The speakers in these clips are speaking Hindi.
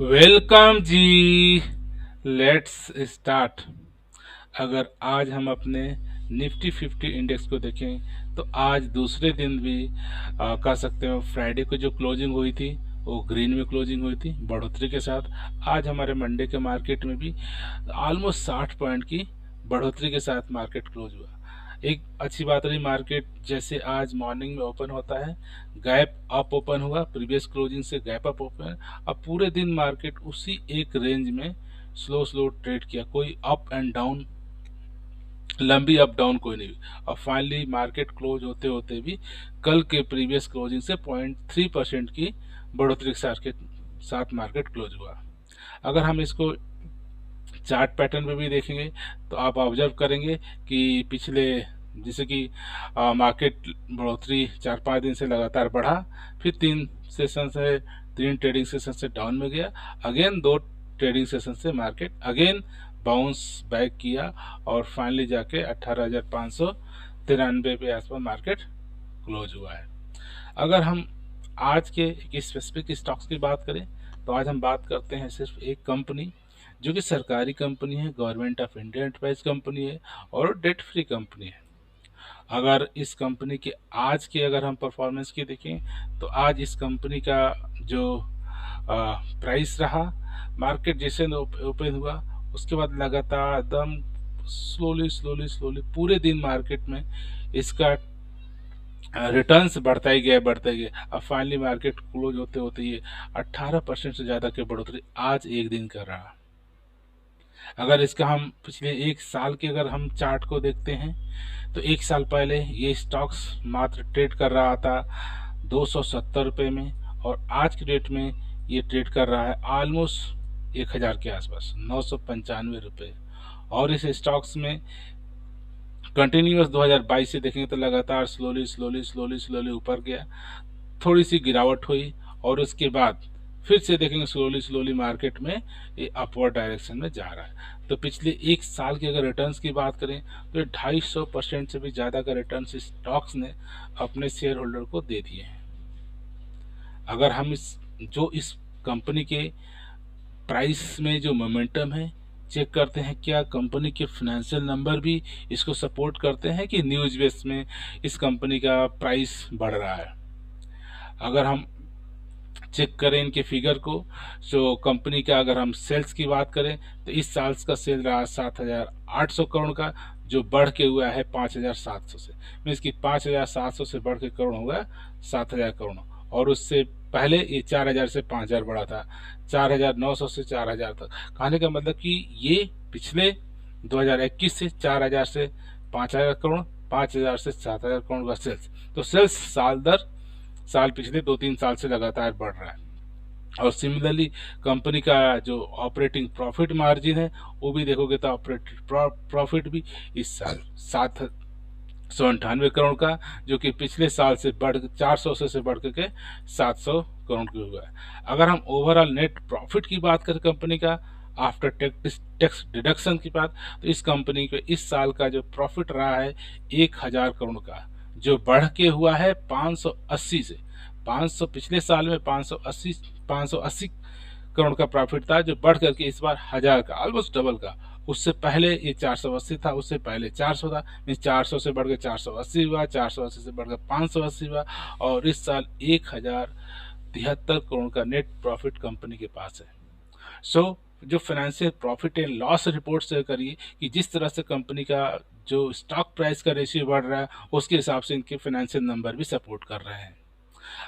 Welcome ji. Let's start. अगर आज हम अपने निफ्टी 50 इंडेक्स को देखें तो आज दूसरे दिन भी कह सकते हो फ्राइडे को जो क्लोजिंग हुई थी वो ग्रीन में क्लोजिंग हुई थी बढ़ोतरी के साथ। आज हमारे मंडे के मार्केट में भी ऑलमोस्ट 60 पॉइंट की बढ़ोतरी के साथ मार्केट क्लोज हुआ। एक अच्छी बात रही, मार्केट जैसे आज मॉर्निंग में ओपन होता है गैप अप ओपन हुआ, प्रीवियस क्लोजिंग से गैप अप ओपन। अब पूरे दिन मार्केट उसी एक रेंज में स्लो स्लो ट्रेड किया, कोई अप एंड डाउन, लंबी अप डाउन कोई नहीं। और फाइनली मार्केट क्लोज होते होते भी कल के प्रीवियस क्लोजिंग से 0.3% की बढ़ोतरी के साथ मार्केट क्लोज हुआ। अगर हम इसको चार्ट पैटर्न में भी देखेंगे तो आप ऑब्जर्व करेंगे कि पिछले जैसे कि मार्केट बढ़ोतरी 4-5 दिन से लगातार बढ़ा, फिर 3 ट्रेडिंग सेशन से डाउन में गया, अगेन 2 ट्रेडिंग सेशन से मार्केट अगेन बाउंस बैक किया और फाइनली जाके 18,593 पे आसपास मार्केट क्लोज हुआ है। अगर हम आज के एक स्पेसिफिक स्टॉक्स की बात करें तो आज हम बात करते हैं सिर्फ एक कंपनी जो कि सरकारी कंपनी है, government of India enterprise company है और डेट फ्री कंपनी है। अगर इस कंपनी के आज के अगर हम परफॉर्मेंस की देखें तो आज इस कंपनी का जो प्राइस रहा, मार्केट जैसे ओपन हुआ उसके बाद लगातार एकदम स्लोली स्लोली स्लोली पूरे दिन मार्केट में इसका रिटर्न्स बढ़ता ही गया। अब फाइनली मार्केट क्लोज होते होते ये 18% से ज़्यादा की बढ़ोतरी आज एक दिन कर रहा। अगर इसका हम पिछले एक साल के अगर हम चार्ट को देखते हैं तो एक साल पहले ये स्टॉक्स मात्र ट्रेड कर रहा था 270 रुपये में और आज की डेट में ये ट्रेड कर रहा है ऑलमोस्ट 1000 के आसपास, 995 रुपये। और इस स्टॉक्स में कंटिन्यूस 2022 से देखेंगे तो लगातार स्लोली स्लोली स्लोली स्लोली ऊपर गया, थोड़ी सी गिरावट हुई और उसके बाद फिर से देखेंगे स्लोली स्लोली मार्केट में ये अपवर्ड डायरेक्शन में जा रहा है। तो पिछले एक साल के अगर रिटर्न्स की बात करें तो 250% से भी ज़्यादा का रिटर्न्स स्टॉक्स ने अपने शेयर होल्डर को दे दिए हैं। अगर हम इस कंपनी के प्राइस में जो मोमेंटम है चेक करते हैं, क्या कंपनी के फाइनेंशियल नंबर भी इसको सपोर्ट करते हैं कि न्यूज बेस में इस कंपनी का प्राइस बढ़ रहा है। अगर हम चेक करें इनके फिगर को तो कंपनी का अगर हम सेल्स की बात करें तो इस साल का सेल रहा 7,800 करोड़ का, जो बढ़ के हुआ है 5,700 से, मीन्स कि 5,700 से बढ़ के करोड़ हुआ 7,000 करोड़। और उससे पहले ये 4,000 से 5,000 बढ़ा था, 4,900 से 4,000 तक। कहने का मतलब कि ये पिछले 2021 से 4,000 से 5,000 करोड़, 5,000 से 7,000 करोड़ का सेल्स। तो सेल्स साल दर साल पिछले 2-3 साल से लगातार बढ़ रहा है। और सिमिलरली कंपनी का जो ऑपरेटिंग प्रॉफिट मार्जिन है वो भी देखोगे तो ऑपरेटिंग प्रॉफिट भी इस साल 798 करोड़ का, जो कि पिछले साल से बढ़ 400 से बढ़ के 700 करोड़ की हुआ है। अगर हम ओवरऑल नेट प्रॉफिट की बात करें कंपनी का आफ्टर टैक्स डिडक्शन की बात, तो इस कंपनी के इस साल का जो प्रॉफिट रहा है 1,000 करोड़ का, जो बढ़ के हुआ है 580 से 500, पिछले साल में 580 करोड़ का प्रॉफिट था, जो बढ़ करके इस बार 1,000 का, ऑलमोस्ट डबल का। उससे पहले ये 480 था, उससे पहले 400 था, मीन 400 से बढ़ के 480 हुआ, 480 से बढ़ के 580 हुआ और इस साल 1,073 करोड़ का नेट प्रॉफिट कंपनी के पास है। सो जो financial profit and loss report से करिए कि जिस तरह से कंपनी का जो स्टॉक प्राइस का रेशियो बढ़ रहा है उसके हिसाब से इनके फाइनेंशियल नंबर भी सपोर्ट कर रहे हैं।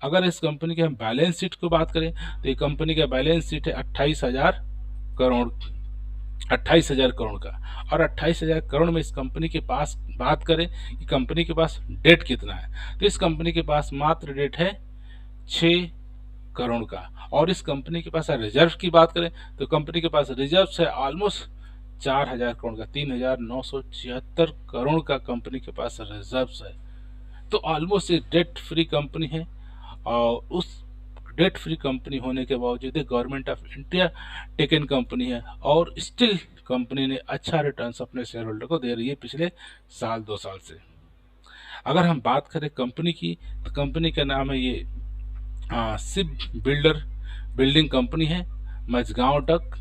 अगर इस कंपनी के हम बैलेंस शीट को बात करें तो ये कंपनी का बैलेंस शीट है 28,000 करोड़, 28,000 करोड़ का। और 28,000 करोड़ में इस कंपनी के पास बात करें कि कंपनी के पास डेट कितना है, तो इस कंपनी के पास मात्र डेट है 6 करोड़ का। और इस कंपनी के पास रिजर्व की बात करें तो कंपनी के पास रिजर्व है ऑलमोस्ट 4,000 करोड़ का, 3,976 करोड़ का कंपनी के पास रिजर्व है। तो ऑलमोस्ट एक डेट फ्री कंपनी है और उस डेट फ्री कंपनी होने के बावजूद government of India taken company है और स्टिल कंपनी ने अच्छा रिटर्न्स अपने शेयर होल्डर को दे रही है पिछले साल 2 साल से। अगर हम बात करें कंपनी की तो कंपनी का नाम है ये शिप बिल्डर बिल्डिंग कंपनी है। Mazagon dock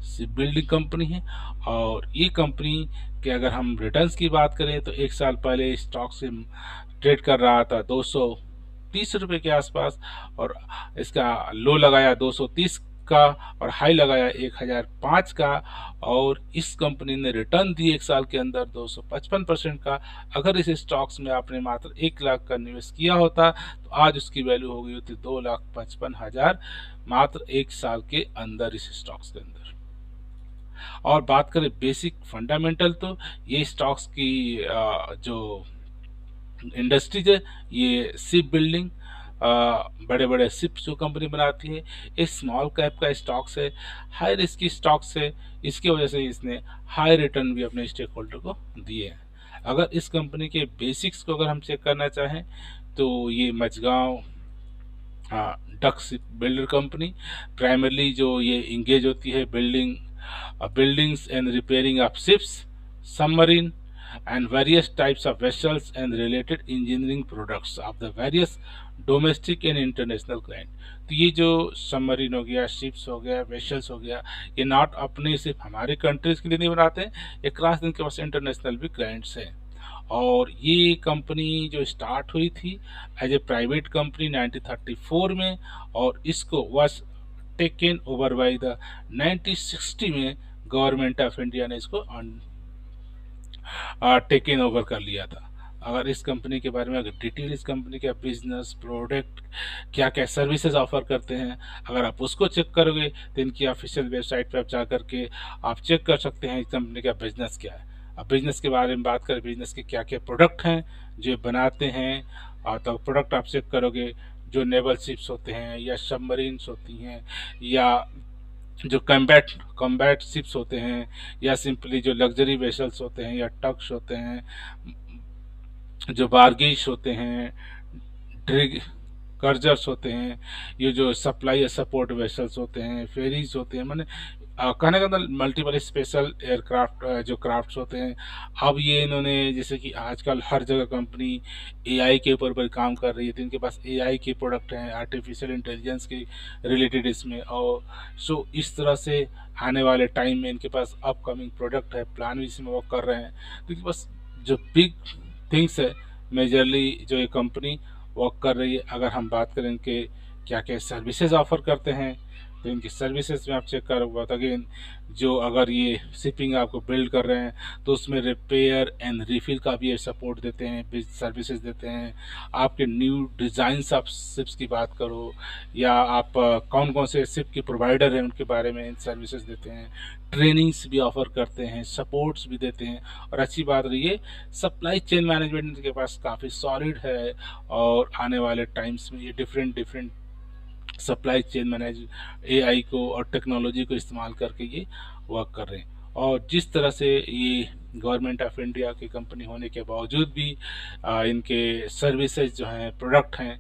ship building company है। और ये कंपनी के अगर हम रिटर्न्स की बात करें तो एक साल पहले स्टॉक से ट्रेड कर रहा था 230 रुपये के आसपास, और इसका लो लगाया 230 का और हाई लगाया 1005 का, और इस कंपनी ने रिटर्न दी एक साल के अंदर 255% का। अगर इस स्टॉक्स में आपने मात्र 1 लाख का निवेश किया होता तो आज उसकी वैल्यू हो गई होती 2,55,000 मात्र एक साल के अंदर इस स्टॉक्स के अंदर। और बात करें बेसिक फंडामेंटल, तो ये स्टॉक्स की जो इंडस्ट्रीज है, ये शिप बिल्डिंग, बड़े बड़े शिप जो कंपनी बनाती है, एक स्मॉल कैप का स्टॉक्स है, हाई रिस्क की स्टॉक्स है। इसकी वजह से इसने हाई रिटर्न भी अपने स्टेक होल्डर को दिए हैं। अगर इस कंपनी के बेसिक्स को अगर हम चेक करना चाहें तो ये Mazagon dock ship builder company primarily जो ये इंगेज होती है buildings and repairing of ships, submarine and various types of vessels and related engineering products of the various domestic and international client। तो ये जो सबमरीन हो गया, शिप्स हो गया, वेसल्स हो गया, ये नॉट अपने सिर्फ हमारे कंट्रीज के लिए नहीं बनाते हैं, ये क्रॉस इनके पास इंटरनेशनल भी क्लाइंट्स हैं। और ये कंपनी जो स्टार्ट हुई थी एज ए प्राइवेट कंपनी 1934 में, और इसको was taken over by the 1960 में गवर्नमेंट ऑफ इंडिया ने इसको टेकन ओवर कर लिया था। अगर इस कंपनी के बारे में अगर डिटेल, इस कंपनी का बिजनेस, प्रोडक्ट, क्या क्या सर्विसेज ऑफर करते हैं, अगर आप उसको चेक करोगे तो इनकी ऑफिशियल वेबसाइट पर आप जा करके आप चेक कर सकते हैं इस कंपनी का बिजनेस क्या है। अब बिजनेस के बारे में बात करें, बिजनेस के क्या क्या प्रोडक्ट हैं जो बनाते हैं, और तो प्रोडक्ट आप चेक करोगे जो नेवल शिप्स होते हैं या सबमरीन्स होती हैं या जो कम्बैट शिप्स होते हैं या सिंपली जो लग्जरी वेसल्स होते हैं या टग्स होते हैं, जो बारगीश होते हैं, ड्रिग कर्जर्स होते हैं, ये जो सप्लाई या सपोर्ट वेसल्स होते हैं, फेरीज होते हैं, मैंने कहने का मतलब मल्टीपल स्पेशल एयरक्राफ्ट जो क्राफ्ट्स होते हैं। अब ये इन्होंने जैसे कि आजकल हर जगह कंपनी एआई के ऊपर काम कर रही है, तो इनके पास एआई के प्रोडक्ट हैं, आर्टिफिशियल इंटेलिजेंस के रिलेटेड इसमें। और सो इस तरह से आने वाले टाइम में इनके पास अपकमिंग प्रोडक्ट है, प्लान भी इसमें वर्क कर रहे हैं। तो इनके पास जो बिग थिंग्स है मेजरली जो ये कंपनी वर्क कर रही है। अगर हम बात करें इनके क्या क्या सर्विसेज ऑफर करते हैं तो इनकी सर्विसेज में आप चेक करोगे तो अगेन जो अगर ये शिपिंग आपको बिल्ड कर रहे हैं तो उसमें रिपेयर एंड रिफिल का भी ये सपोर्ट देते हैं, सर्विसेज देते हैं। आपके न्यू डिज़ाइंस ऑफ शिप्स की बात करो या आप कौन कौन से शिप के प्रोवाइडर हैं उनके बारे में सर्विसेज देते हैं, ट्रेनिंग्स भी ऑफर करते हैं, सपोर्ट्स भी देते हैं। और अच्छी बात रही है सप्लाई चेन मैनेजमेंट इनके पास काफ़ी सॉलिड है, और आने वाले टाइम्स में ये different different supply chain manage AI को और टेक्नोलॉजी को इस्तेमाल करके ये वर्क कर रहे हैं। और जिस तरह से ये गवर्नमेंट ऑफ इंडिया की कंपनी होने के बावजूद भी इनके सर्विसेज जो हैं, प्रोडक्ट हैं,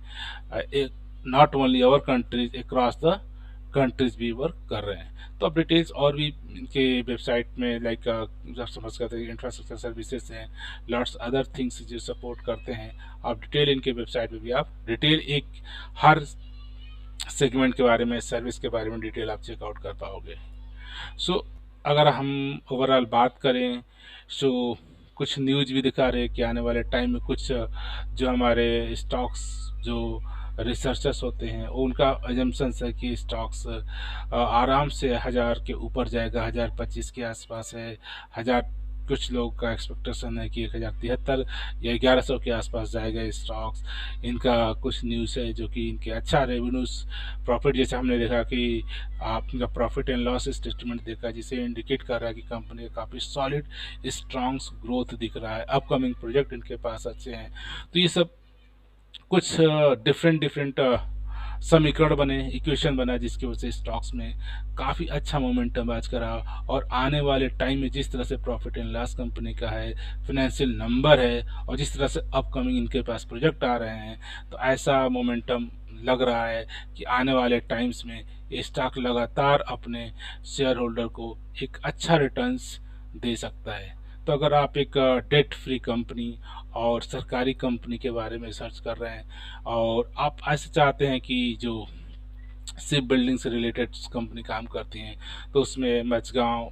not only our countries, across the countries भी वर्क कर रहे हैं। तो अब डिटेल्स और भी इनके वेबसाइट में लाइक समझ सकते हैं इंफ्रास्ट्रक्चर सर्विसेज हैं, लॉट्स अदर थिंग्स जो सपोर्ट करते हैं। आप डिटेल इनके वेबसाइट पे भी आप डिटेल एक हर सेगमेंट के बारे में, सर्विस के बारे में डिटेल आप चेकआउट कर पाओगे। सो अगर हम ओवरऑल बात करें सो कुछ न्यूज भी दिखा रहे हैं कि आने वाले टाइम में कुछ जो हमारे स्टॉक्स जो रिसर्चर्स होते हैं उनका एजम्पन्स है कि स्टॉक्स आराम से 1000 के ऊपर जाएगा, 1025 के आसपास है, 1000 कुछ लोग का एक्सपेक्टेशन है कि 1073 या 1100 के आसपास जाएगा स्टॉक्स। इनका कुछ न्यूज़ है जो कि इनके अच्छा रेवेन्यूज, प्रॉफिट, जैसे हमने देखा कि आपका प्रॉफिट एंड लॉस स्टेटमेंट देखा जिसे इंडिकेट कर रहा है कि कंपनी का काफ़ी सॉलिड स्ट्रॉन्ग ग्रोथ दिख रहा है, अपकमिंग प्रोजेक्ट इनके पास अच्छे हैं। तो ये सब कुछ डिफरेंट डिफरेंट समीकरण बने, इक्वेशन बना जिसकी वजह से स्टॉक्स में काफ़ी अच्छा मोमेंटम आज का रहा। और आने वाले टाइम में जिस तरह से प्रॉफिट एंड लॉस कंपनी का है, फिनेंशियल नंबर है, और जिस तरह से अपकमिंग इनके पास प्रोजेक्ट आ रहे हैं, तो ऐसा मोमेंटम लग रहा है कि आने वाले टाइम्स में ये स्टॉक लगातार अपने शेयर होल्डर को एक अच्छा रिटर्न्स दे सकता है। तो अगर आप एक डेट फ्री कंपनी और सरकारी कंपनी के बारे में सर्च कर रहे हैं और आप ऐसे चाहते हैं कि जो शिप बिल्डिंग से रिलेटेड कंपनी काम करती हैं, तो उसमें मझगांव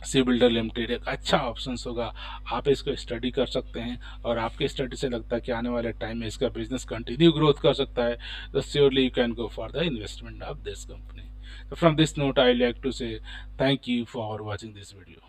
सी बिल्डर लिमिटेड एक अच्छा ऑप्शंस होगा। आप इसको स्टडी कर सकते हैं, और आपके स्टडी से लगता है कि आने वाले टाइम में इसका बिजनेस कंटिन्यू ग्रोथ कर सकता है, तो surely you can go for the investment of this company. So from this note, I like to say thank you for watching this video.